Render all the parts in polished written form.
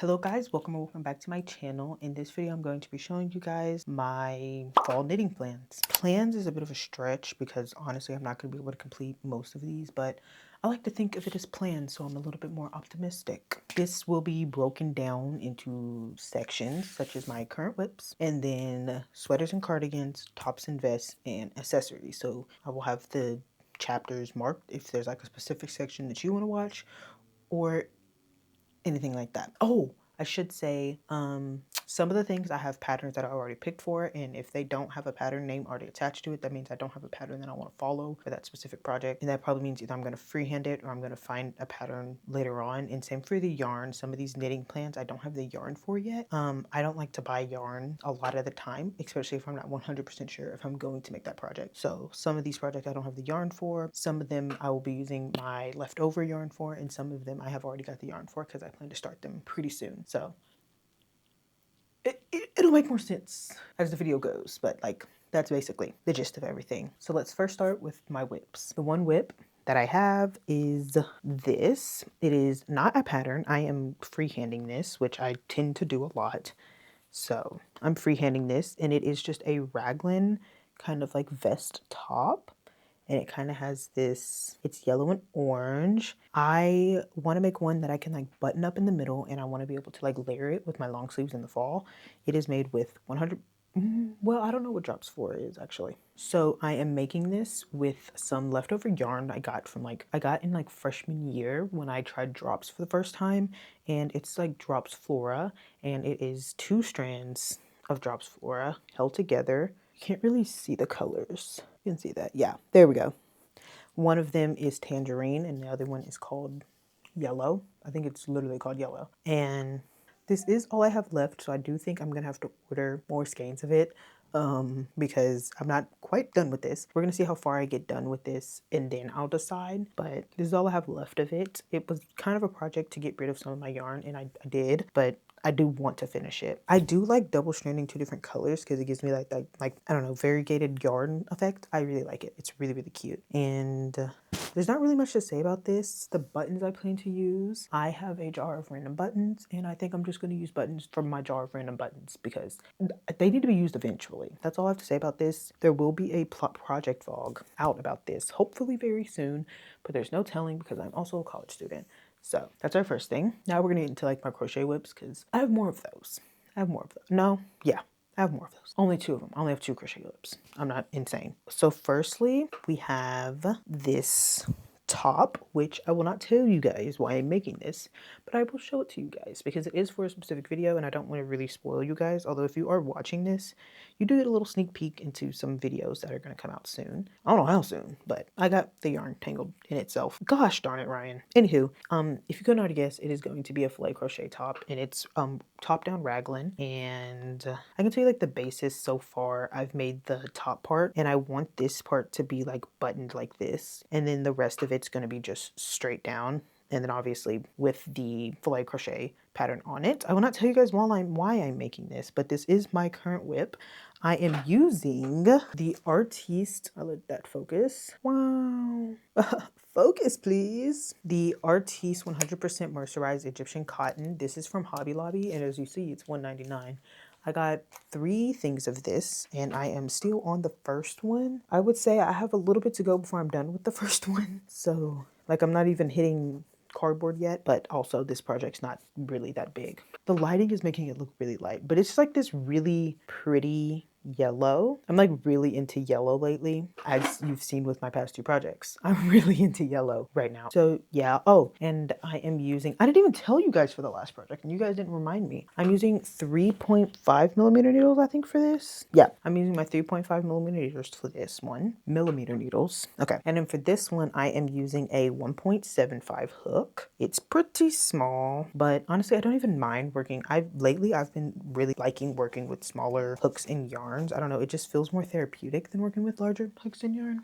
Hello guys, welcome back to my channel. In this video, I'm going to be showing you guys my fall knitting plans. Plans is a bit of a stretch because honestly, I'm not going to be able to complete most of these, but I like to think of it as plans, so I'm a little bit more optimistic. This will be broken down into sections such as my current whips, and then sweaters and cardigans, tops and vests, and accessories. So I will have the chapters marked if there's like a specific section that you want to watch, or anything like that. Oh, I should say, some of the things I have patterns that I already picked for, and if they don't have a pattern name already attached to it, that means I don't have a pattern that I want to follow for that specific project. And that probably means either I'm going to freehand it or I'm going to find a pattern later on. And same for the yarn. Some of these knitting plans I don't have the yarn for yet. I don't like to buy yarn a lot of the time, especially if I'm not 100% sure if I'm going to make that project. So some of these projects I don't have the yarn for. Some of them I will be using my leftover yarn for, and some of them I have already got the yarn for because I plan to start them pretty soon. So it'll make more sense as the video goes, but like that's basically the gist of everything. So let's first start with my whips. The one whip that I have is this. It is not a pattern. I am freehanding this, which I tend to do a lot. So I'm freehanding this, and it is just a raglan kind of like vest top. And it kind of has this, it's yellow and orange. I want to make one that I can like button up in the middle, and I want to be able to like layer it with my long sleeves in the fall. It is made with 100, well, I don't know what drops 4 is actually. So I am making this with some leftover yarn I got from I got in like freshman year when I tried drops for the first time, and it's like drops flora, and it is 2 strands of drops flora held together. Can't really see the colors. You can see that. Yeah, there we go. One of them is tangerine and the other one is called yellow. I think it's literally called yellow. And this is all I have left, so I do think I'm gonna have to order more skeins of it because I'm not quite done with this. We're gonna see how far I get done with this and then I'll decide, but this is all I have left of it. It was kind of a project to get rid of some of my yarn, and I did, but I do want to finish it. I do like double stranding 2 different colors because it gives me like I don't know, variegated yarn effect. I really like it. It's really, really cute. And there's not really much to say about this. The buttons I plan to use, I have a jar of random buttons, and I think I'm just going to use buttons from my jar of random buttons because they need to be used eventually. That's all I have to say about this. There will be a project vlog out about this, hopefully very soon, but there's no telling because I'm also a college student. So that's our first thing. Now we're gonna get into like my crochet whips because I have more of those. I have more of those. No, yeah, I have more of those. Only 2 of them. I only have 2 crochet whips. I'm not insane. So firstly, we have this top, which I will not tell you guys why I'm making this, but I will show it to you guys because it is for a specific video and I don't want to really spoil you guys. Although if you are watching this, you do get a little sneak peek into some videos that are going to come out soon. I don't know how soon, but I got the yarn tangled in itself. Gosh darn it, Ryan. Anywho, if you couldn't already guess, it is going to be a filet crochet top, and it's top down raglan, and I can tell you like the basis so far. I've made the top part, and I want this part to be like buttoned like this, and then the rest of it's going to be just straight down. And then obviously with the filet crochet pattern on it. I will not tell you guys why I'm making this, but this is my current whip. I am using the Artiste, I'll let that focus. Wow. Focus, please. The Artiste 100% mercerized Egyptian cotton. This is from Hobby Lobby, and as you see, it's $1.99. I got 3 things of this, and I am still on the first one. I would say I have a little bit to go before I'm done with the first one. So, like, I'm not even hitting cardboard yet, but also this project's not really that big. The lighting is making it look really light, but it's like this really pretty yellow. I'm like really into yellow lately, as you've seen with my past 2 projects. I'm really into yellow right now. So yeah. Oh, and I am using, I didn't even tell you guys for the last project and you guys didn't remind me. I'm using 3.5 millimeter needles, I think, for this. Yeah, I'm using my 3.5 millimeter needles for this one. Millimeter needles. Okay. And then for this one, I am using a 1.75 hook. It's pretty small, but honestly, I don't even mind working. Lately I've been really liking working with smaller hooks and yarns. I don't know, it just feels more therapeutic than working with larger hooks and yarn.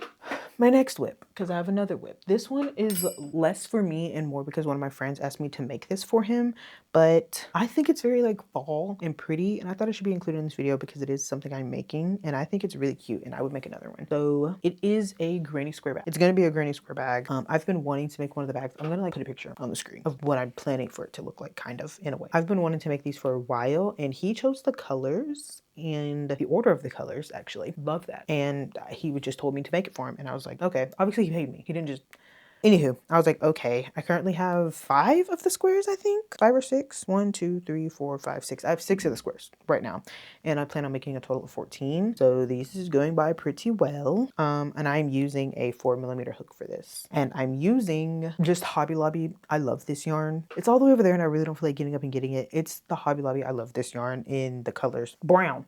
my next whip, because I have another whip. This one is less for me and more because one of my friends asked me to make this for him, but I think it's very like fall and pretty, and I thought it should be included in this video because it is something I'm making and I think it's really cute and I would make another one. So it is a granny square bag. It's gonna be a granny square bag. I've been wanting to make one of the bags. I'm gonna like put a picture on the screen of what I'm planning for it to look like, kind of, in a way. I've been wanting to make these for a while, and he chose the colors and the order of the colors, actually. Love that. And he would just told me to make it for him, and I was like, okay. Obviously he paid me. He didn't just... Anywho, I was like, okay, I currently have 5 of the squares, I think. 5 or 6. 1, 2, 3, 4, 5, 6. I have 6 of the squares right now. And I plan on making a total of 14. So this is going by pretty well. And I'm using a 4mm hook for this. And I'm using just Hobby Lobby. I love this yarn. It's all the way over there and I really don't feel like getting up and getting it. It's the Hobby Lobby. I love this yarn in the colors brown.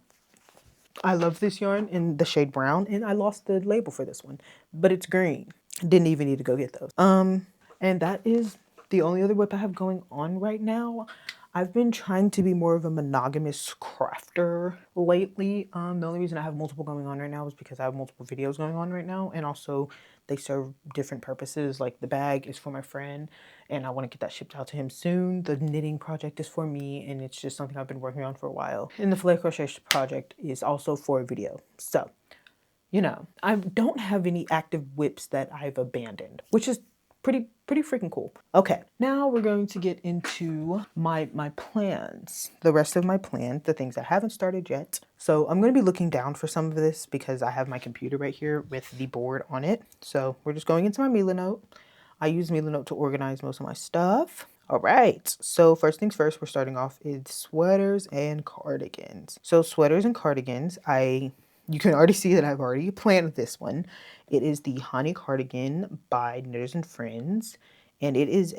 I love this yarn in the shade brown, and I lost the label for this one, but it's green. Didn't even need to go get those. And that is the only other whip I have going on right now. I've been trying to be more of a monogamous crafter lately. The only reason I have multiple going on right now is because I have multiple videos going on right now, and also they serve different purposes. Like the bag is for my friend and I want to get that shipped out to him soon. The knitting project is for me, and it's just something I've been working on for a while. And the filet crochet project is also for a video. So, you know, I don't have any active whips that I've abandoned, which is pretty freaking cool. Okay, now we're going to get into my plans. The rest of my plans, the things I haven't started yet. So I'm going to be looking down for some of this because I have my computer right here with the board on it. So we're just going into my Mila Note. I use Mila Note to organize most of my stuff. All right, so first things first, we're starting off is sweaters and cardigans. So sweaters and cardigans, you can already see that I've already planned this one. It is the Honey Cardigan by Knitters and Friends, and it is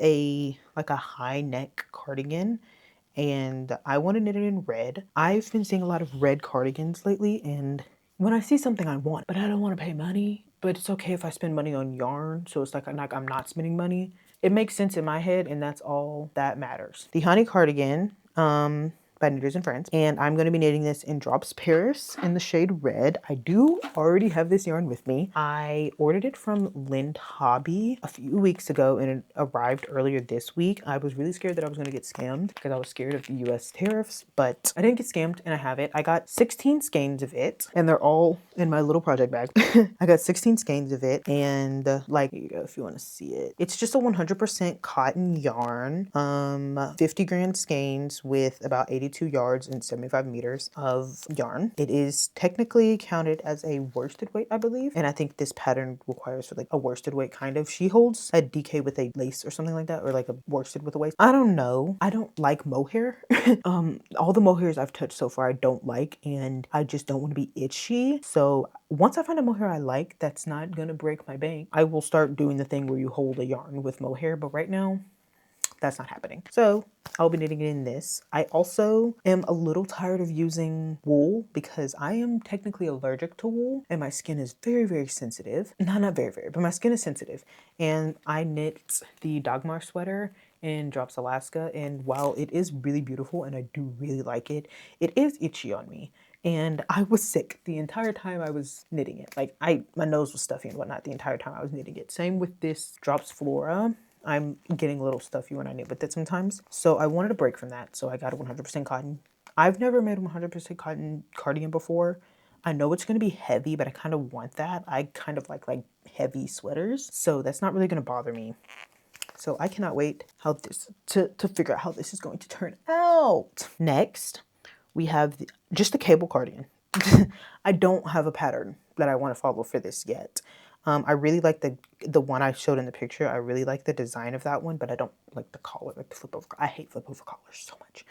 like a high neck cardigan, and I want to knit it in red. I've been seeing a lot of red cardigans lately, and when I see something I want, but I don't want to pay money, but it's okay if I spend money on yarn, so it's like I'm not spending money. It makes sense in my head, and that's all that matters. The Honey Cardigan, by Knitters and Friends, and I'm going to be knitting this in Drops Paris in the shade red. I do already have this yarn with me. I ordered it from Lind Hobby a few weeks ago and it arrived earlier this week. I was really scared that I was going to get scammed because I was scared of the US tariffs, but I didn't get scammed and I have it. I got 16 skeins of it and they're all in my little project bag. I got 16 skeins of it, and like, here you go if you want to see it. It's just a 100% cotton yarn, 50 grand skeins with about 82 yards and 75 meters of yarn. It is technically counted as a worsted weight, I believe, and I think this pattern requires for like a worsted weight kind of. She holds a DK with a lace or something like that, or like a worsted with a waist. I don't know. I don't like mohair. All the mohairs I've touched so far I don't like, and I just don't want to be itchy. So once I find a mohair I like that's not gonna break my bank, I will start doing the thing where you hold a yarn with mohair, but right now that's not happening. So I'll be knitting it in this. I also am a little tired of using wool because I am technically allergic to wool and my skin is very sensitive. Not very, but my skin is sensitive. And I knit the Dagmar sweater in Drops Alaska, and while it is really beautiful and I do really like it, it is itchy on me. And I was sick the entire time I was knitting it. Like my nose was stuffy and whatnot the entire time I was knitting it. Same with this Drops Flora. I'm getting a little stuffy when I knit with it sometimes. So I wanted a break from that. So I got a 100% cotton. I've never made a 100% cotton cardigan before. I know it's going to be heavy, but I kind of want that. I kind of like heavy sweaters. So that's not really going to bother me. So I cannot wait to figure out how this is going to turn out. Next, we have just the cable cardigan. I don't have a pattern that I want to follow for this yet. I really like the one I showed in the picture. I really like the design of that one, but I don't like the collar, like the flip over. I hate flip over collars so much.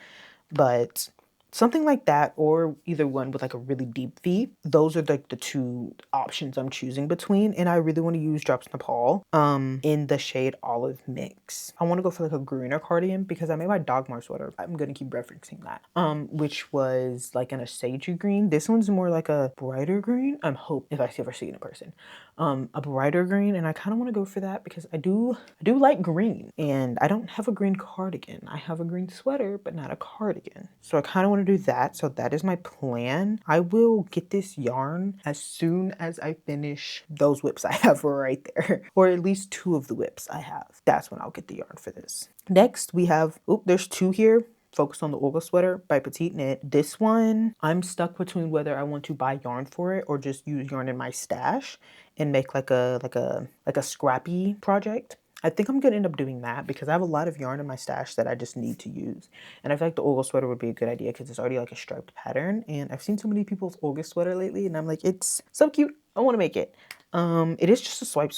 But something like that, or either one with like a really deep V. Those are like the two options I'm choosing between. And I really want to use Drops Nepal in the shade Olive Mix. I want to go for like a greener cardigan because I made my Dagmar sweater. I'm going to keep referencing that. Which was like in a sagey green. This one's more like a brighter green. I'm hope if I ever see it in person. A brighter green, and I kind of want to go for that because I do like green, and I don't have a green cardigan. I have a green sweater, but not a cardigan. So I kind of want want to do that. So that is my plan. I will get this yarn as soon as I finish those whips I have right there, or at least 2 of the whips I have. That's when I'll get the yarn for this. Next we have, there's 2 here. Focus on the Olga sweater by Petite Knit. This one, I'm stuck between whether I want to buy yarn for it or just use yarn in my stash and make like a scrappy project. I think I'm gonna end up doing that because I have a lot of yarn in my stash that I just need to use. And I feel like the Olga sweater would be a good idea because it's already like a striped pattern. And I've seen so many people's Olga sweater lately and I'm like, it's so cute. I want to make it. It is just a striped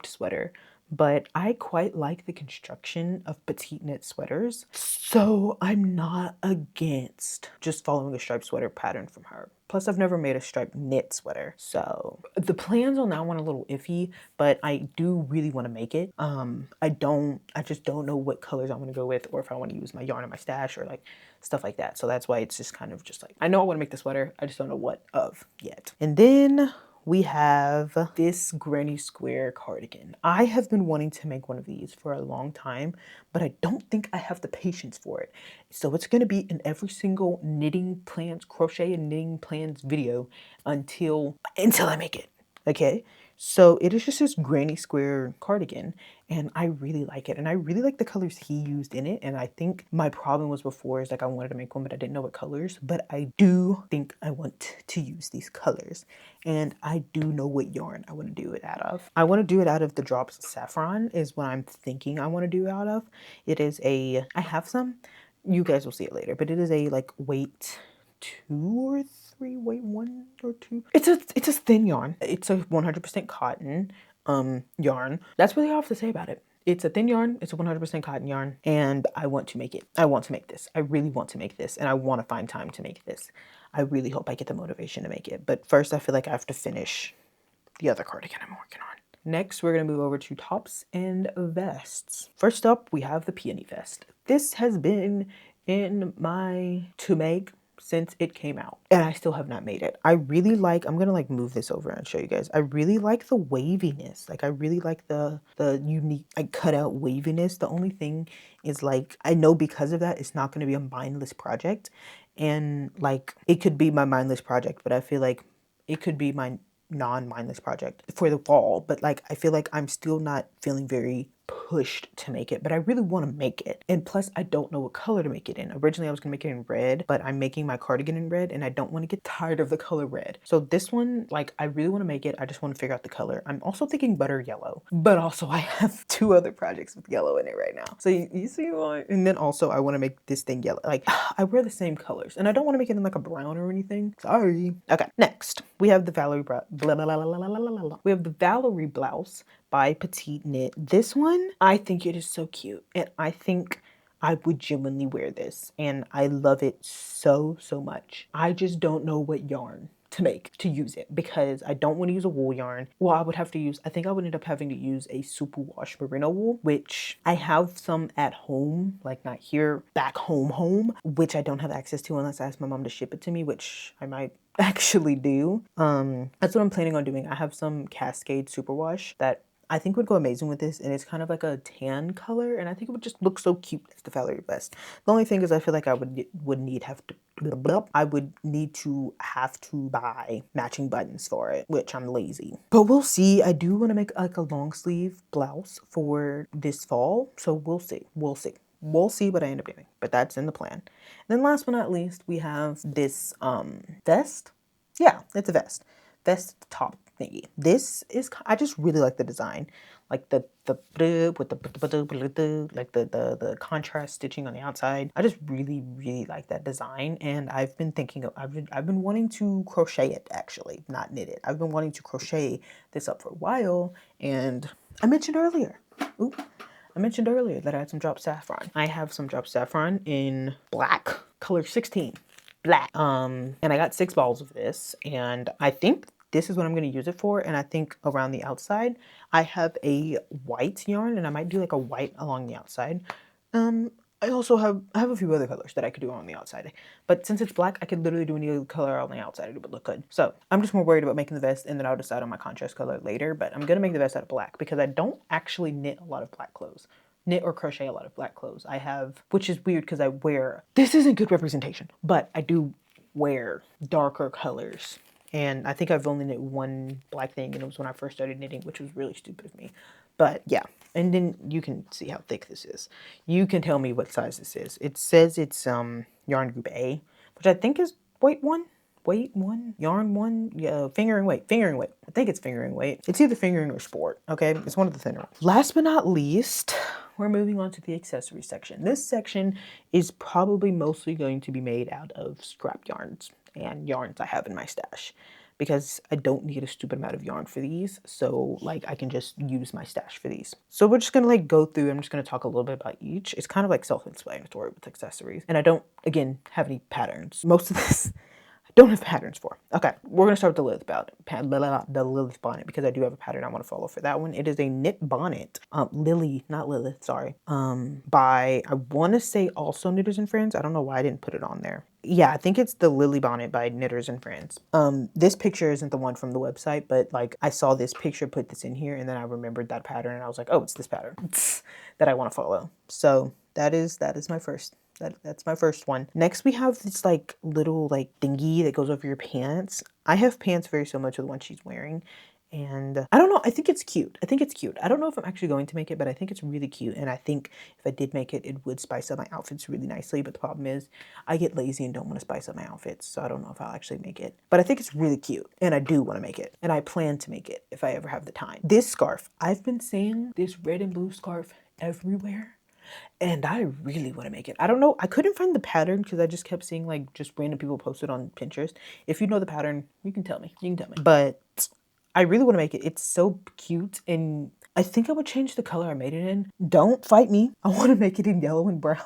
sweater. But I quite like the construction of Petite Knit sweaters, so I'm not against just following a striped sweater pattern from her. Plus, I've never made a striped knit sweater, so the plans on that one are a little iffy, but I do really want to make it. I just don't know what colors I'm gonna go with, or if I want to use my yarn in my stash or like stuff like that. So that's why it's just kind of just like, I know I want to make the sweater, I just don't know what of yet. And then we have this granny square cardigan. I have been wanting to make one of these for a long time, but I don't think I have the patience for it. So it's gonna be in every single crochet and knitting plans video until I make it, okay? So it is just this granny square cardigan and I really like it. And I really like the colors he used in it. And I think my problem was before is like I wanted to make one, but I didn't know what colors. But I do think I want to use these colors. And I do know what yarn I want to do it out of. I want to do it out of the Drops Saffron is what I'm thinking I want to do it out of. It is I have some, you guys will see it later, but it is a like weight 2 or 3, weight 1 or 2. It's a thin yarn. It's a 100% cotton yarn. That's really all I have to say about it. It's a thin yarn, it's a 100% cotton yarn, and I want to make it. I want to make this. I really want to make this, and I want to find time to make this. I really hope I get the motivation to make it. But first, I feel like I have to finish the other cardigan I'm working on. Next, we're going to move over to tops and vests. First up, we have the peony vest. This has been in my to make since it came out and I still have not made it. I really like, I'm gonna like move this over and show you guys. I really like the waviness. Like I really like the unique like cutout waviness. The only thing is like, I know because of that, it's not gonna be a mindless project. And like, it could be my mindless project, but I feel like it could be my non-mindless project for the fall, but like I feel like I'm still not feeling very pushed to make it, but I really want to make it. And plus I don't know what color to make it in. Originally I was gonna make it in red, but I'm making my cardigan in red and I don't want to get tired of the color red. So this one, like I really want to make it. I just want to figure out the color. I'm also thinking butter yellow, but also I have 2 other projects with yellow in it right now. So you see why? And then also I want to make this thing yellow. Like I wear the same colors and I don't want to make it in like a brown or anything. Sorry. Okay, next we have the we have the Valerie blouse by Petite Knit. This one, I think it is so cute. And I think I would genuinely wear this. And I love it so, so much. I just don't know what yarn to use it because I don't want to use a wool yarn. Well, I would have to use, I think I would end up having to use a super wash merino wool, which I have some at home, like not here, back home, which I don't have access to unless I ask my mom to ship it to me, which I might actually do. That's what I'm planning on doing. I have some Cascade superwash that I think would go amazing with this, and it's kind of like a tan color, and I think it would just look so cute as the Valerie vest. The only thing is I feel like I would need to have to buy matching buttons for it, which I'm lazy. But we'll see. I do want to make like a long sleeve blouse for this fall, so we'll see. We'll see what I end up doing, but that's in the plan. And then last but not least, we have this vest. Yeah, it's a vest top thingy. This is, I just really like the design, like the with the like the contrast stitching on the outside. I just really like that design, and I've been thinking of, I've been wanting to crochet it, actually, not knit it. I've been wanting to crochet this up for a while, and I mentioned earlier that I had some Drop Saffron. I have some Drop Saffron in black, color 16, black. And I got 6 balls of this, and I think this is what I'm going to use it for. And I think around the outside, I have a white yarn, and I might do like a white along the outside. I also have a few other colors that I could do on the outside, but since it's black, I could literally do any other color on the outside and it would look good. So I'm just more worried about making the vest, and then I'll decide on my contrast color later, but I'm gonna make the vest out of black because I don't actually knit a lot of black clothes. knit or crochet a lot of black clothes. I have, which is weird because I wear, this isn't good representation, but I do wear darker colors. And I think I've only knit one black thing, and it was when I first started knitting, which was really stupid of me. But yeah, and then you can see how thick this is. You can tell me what size this is. It says it's yarn group A, which I think is weight one, yarn one, yeah, fingering weight. I think it's fingering weight. It's either fingering or sport, okay? It's one of the thinner ones. Last but not least, we're moving on to the accessory section. This section is probably mostly going to be made out of scrap yarns and yarns I have in my stash, because I don't need a stupid amount of yarn for these. So like I can just use my stash for these. So we're just gonna like go through, I'm just gonna talk a little bit about each. It's kind of like self-explanatory with accessories. And I don't, again, have any patterns. Most of this I don't have patterns for. Okay, we're gonna start with the Lilith bonnet, the Lilith bonnet, because I do have a pattern I want to follow for that one. It is a knit bonnet, not Lilith, sorry. By, I want to say also Knitters and Friends. I don't know why I didn't put it on there. Yeah, I think it's the Lily bonnet by Knitters and Friends. This picture isn't the one from the website, but like I saw this picture, put this in here, and then I remembered that pattern, and I was like, oh, it's this pattern that I want to follow. So that is my first. That's my first one. Next, we have this like little like thingy that goes over your pants. I have pants very similar to the one she's wearing. And I don't know, I think it's cute. I don't know if I'm actually going to make it, but I think it's really cute. And I think if I did make it, it would spice up my outfits really nicely. But the problem is I get lazy and don't want to spice up my outfits. So I don't know if I'll actually make it. But I think it's really cute. And I do want to make it. And I plan to make it if I ever have the time. This scarf, I've been seeing this red and blue scarf everywhere. And I really want to make it. I don't know. I couldn't find the pattern because I just kept seeing like just random people post it on Pinterest. If you know the pattern, you can tell me. But I really want to make it. It's so cute. And I think I would change the color I made it in. Don't fight me. I want to make it in yellow and brown.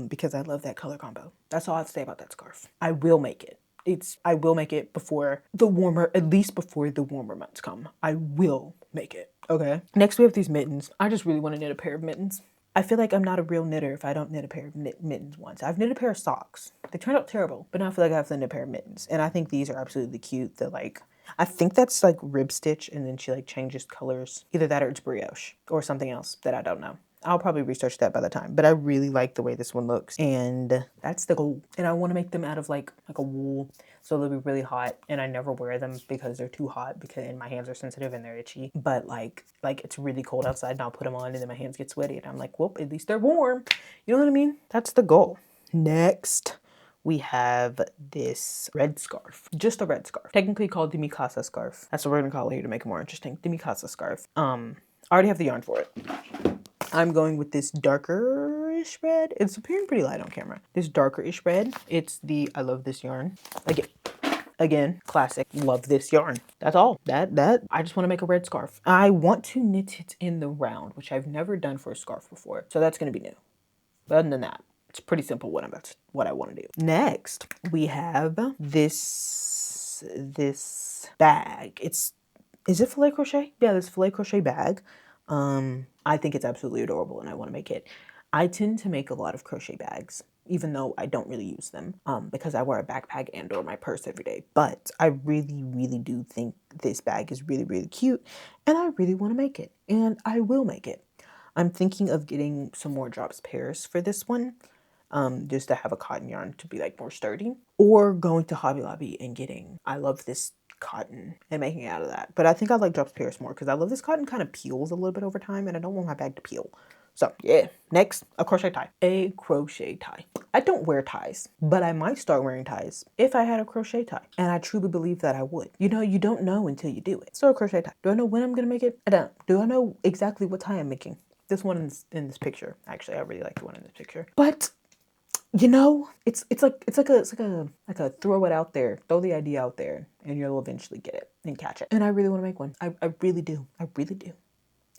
Because I love that color combo. That's all I have to say about that scarf. I will make it. I will make it before the warmer, at least before the warmer months come. I will make it. Okay. Next, we have these mittens. I just really want to knit a pair of mittens. I feel like I'm not a real knitter if I don't knit a pair of mittens once. I've knit a pair of socks. They turned out terrible, but now I feel like I have to knit a pair of mittens. And I think these are absolutely cute. They're like, I think that's like rib stitch, and then she like changes colors. Either that or it's brioche or something else that I don't know. I'll probably research that by the time, but I really like the way this one looks, and that's the goal. And I want to make them out of like a wool, so they'll be really hot, and I never wear them because they're too hot, and my hands are sensitive and they're itchy. But like it's really cold outside and I'll put them on and then my hands get sweaty and I'm like, well, at least they're warm. You know what I mean? That's the goal. Next, we have this red scarf. Just a red scarf. Technically called the Mikasa scarf. That's what we're gonna call it here to make it more interesting. The Mikasa scarf. I already have the yarn for it. I'm going with this darker-ish red. It's appearing pretty light on camera. This darker-ish red. It's the, I love this yarn. Again, classic. Love this yarn. That's all. I just want to make a red scarf. I want to knit it in the round, which I've never done for a scarf before. So that's going to be new. But other than that, it's pretty simple what I want to do. Next, we have this bag. Is it filet crochet? Yeah, this filet crochet bag. I think it's absolutely adorable and I want to make it. I tend to make a lot of crochet bags, even though I don't really use them, because I wear a backpack and or my purse every day. But I really, really do think this bag is really, really cute and I really want to make it, and I will make it. I'm thinking of getting some more drops pairs for this one, just to have a cotton yarn to be like more sturdy, or going to Hobby Lobby and getting, I love this cotton, and making it out of that. But I think I like drops pairs more because I love this cotton kind of peels a little bit over time and I don't want my bag to peel. So yeah, next, a crochet tie. A crochet tie. I don't wear ties, but I might start wearing ties if I had a crochet tie. And I truly believe that I would. You know, you don't know until you do it. So a crochet tie. Do I know when I'm gonna make it? I don't. Do I know exactly what tie I'm making? This one in this picture. Actually, I really like the one in this picture. But you know, it's like a throw it out there, throw the idea out there, and you'll eventually get it and catch it. And I really want to make one. I really do. I really do.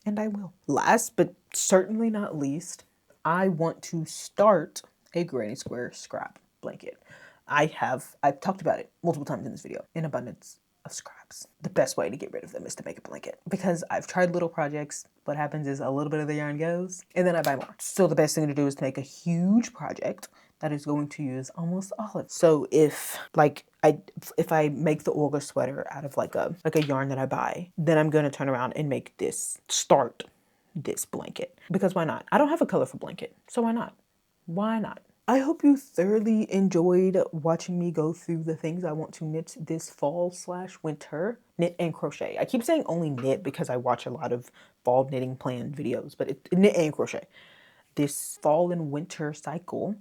And I will. Last but certainly not least, I want to start a granny square scrap blanket. I've talked about it multiple times in this video. An abundance of scraps. The best way to get rid of them is to make a blanket, because I've tried little projects. What happens is a little bit of the yarn goes and then I buy more. So the best thing to do is to make a huge project that is going to use almost all of it. So if I make the Olga sweater out of like a yarn that I buy, then I'm going to turn around and make this, start this blanket. Because why not? I don't have a colorful blanket, so why not? Why not? I hope you thoroughly enjoyed watching me go through the things I want to knit this fall/winter. Knit and crochet. I keep saying only knit because I watch a lot of fall knitting plan videos, but knit and crochet. This fall and winter cycle.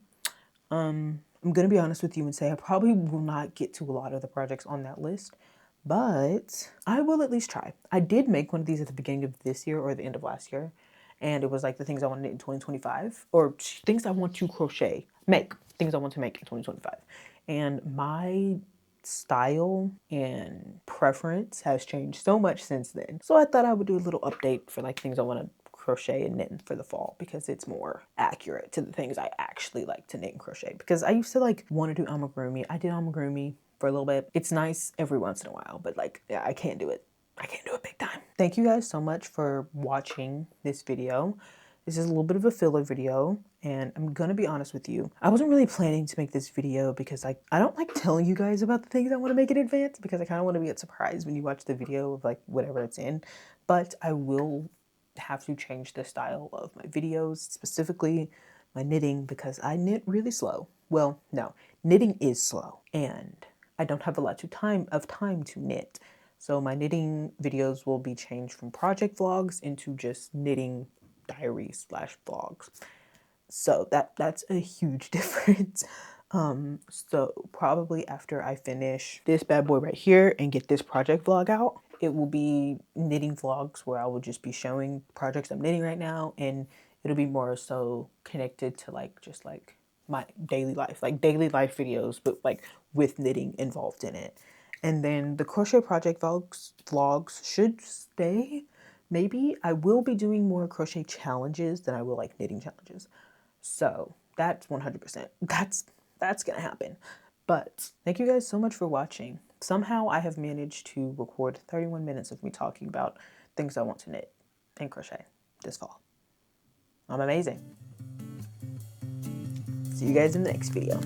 I'm gonna be honest with you and say I probably will not get to a lot of the projects on that list, but I will at least try. I did make one of these at the beginning of this year or the end of last year, and it was like the things I want to knit in 2025, or things I want to things I want to make in 2025. And my style and preference has changed so much since then. So I thought I would do a little update for like things I want to crochet and knit for the fall, because it's more accurate to the things I actually like to knit and crochet. Because I used to like want to do amigurumi. I did amigurumi for a little bit. It's nice every once in a while, but like, yeah, I can't do it. I can't do it big time. Thank you guys so much for watching this video. This is a little bit of a filler video, and I'm gonna be honest with you. I wasn't really planning to make this video because like I don't like telling you guys about the things I want to make in advance, because I kind of want to be surprised when you watch the video of like whatever it's in. But I will have to change the style of my videos, specifically my knitting, because I knit really slow. Well, no, knitting is slow, and I don't have a lot of time to knit. So my knitting videos will be changed from project vlogs into just knitting diaries / vlogs. So that's a huge difference. So probably after I finish this bad boy right here and get this project vlog out, it will be knitting vlogs where I will just be showing projects I'm knitting right now, and it'll be more so connected to like just like my daily life, like daily life videos, but like with knitting involved in it. And then the crochet project vlogs should stay. Maybe I will be doing more crochet challenges than I will like knitting challenges. So that's 100%. That's gonna happen. But thank you guys so much for watching. Somehow I have managed to record 31 minutes of me talking about things I want to knit and crochet this fall. I'm amazing. See you guys in the next video.